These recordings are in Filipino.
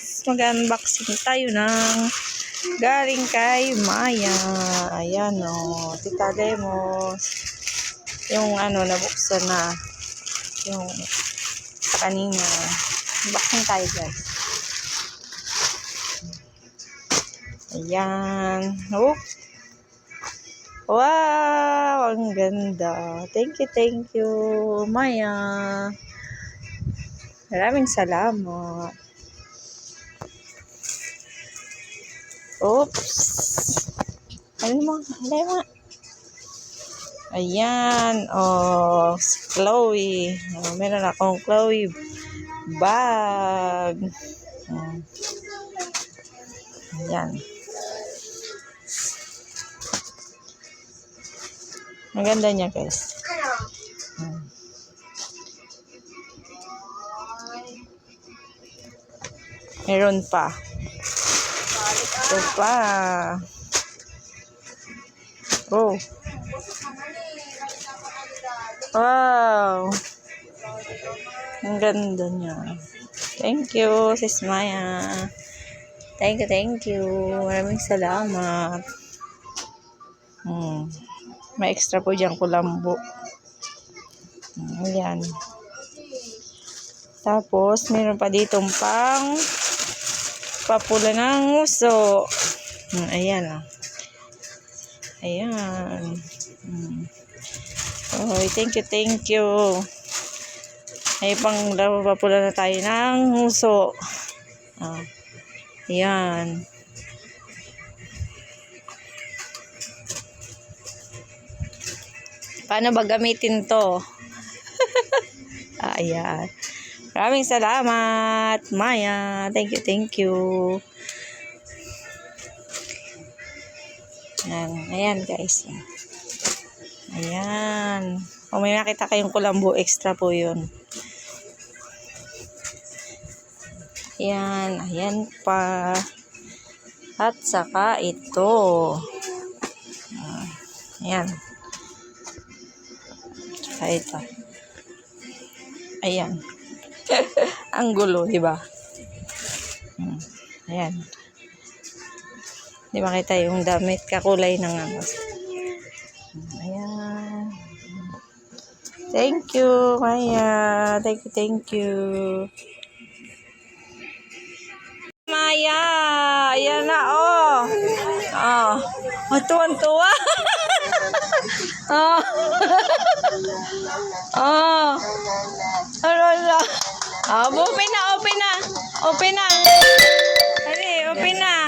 guys, mag-unboxing tayo ng galing kay Maya. Ayan o, Tita Lemos. Yung ano, nabuksan na. Yung sa kanina. Unboxing tayo guys. Ayan. Oh. Wow, ang ganda. Thank you, Maya. Maraming salamat. Oops. Ano mo? Ayan. Oh, si Chloe. Oh, meron akong Chloe bag. Ayan. Maganda niya guys. Meron pa. Ito pa. Oh. Wow. Ang ganda niya. Thank you, Sis Maya. Thank you. Maraming salamat. May extra po dyan kulambo. Ayan. Tapos, meron pa ditong pang papula ng uso. Ayan. Ayan. Oh, thank you. Ay, pang papula na tayo ng uso. Ayan. Paano ba gamitin to? Ayan. Maraming salamat, Maya. Thank you. Ayan guys. Ayan. Kung may nakita kayong kulambo, extra po yun. Ayan pa. At saka ito. Ayan. Saka ito. Ayan. Ang gulo, diba? Ayan. Di makita yung damit, kakulay ng ano. Ayan. Thank you, Maya. Thank you. Maya, ayan na, oh. Matuwan-tuwa. Ala. Open na. Dali, open na.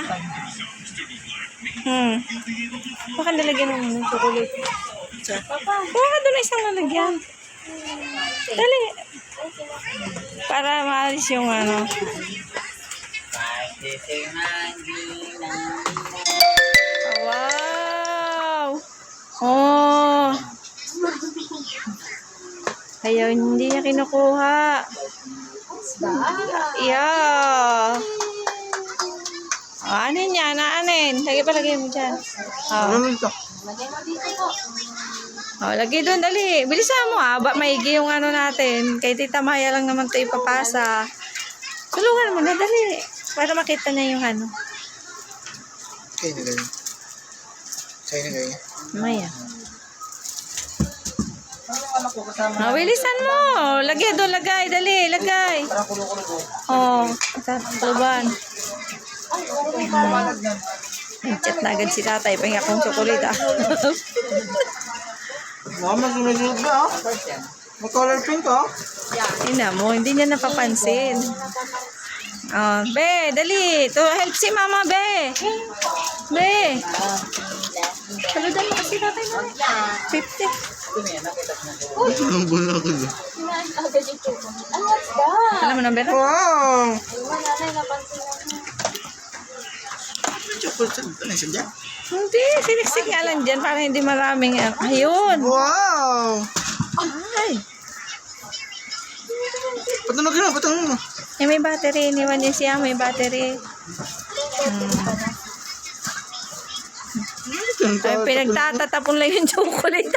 Baka nalagyan ng chocolate. Baka doon isang nalagyan. Dali. Para maalis yung ano. Wow. Oh. Ayaw, hindi niya kinukuha. Yeah. Anin yan? Lagay mo dyan. Lagay doon, dali. Bilisan mo maigi yung ano natin. Kay Tita Maya lang naman ito ipapasa. Tulungan mo na, dali. Para makita niya yung ano. Sa'yo na ganyan. Maya. Bilisan mo. Lagay doon, dali, lagay. Tuluban. Chat na agad si tatay. Pahinga kong chocolate Mama, sunod-sunod na mag-color pink Ina mo, hindi niya napapansin. Be, dali. To help si mama, be. Saludan mo kasi tatay mo. 50. Anong bola ko ba? Alam mo na, Bera? Wow! Chocolate na siya? Hindi, siniksik nga lang dyan para hindi maraming. Ayun. Wow! Ay. Patulog mo. May battery. Iniwan niya siya. May battery. Ay, pinagtatatapon lang yung chocolate.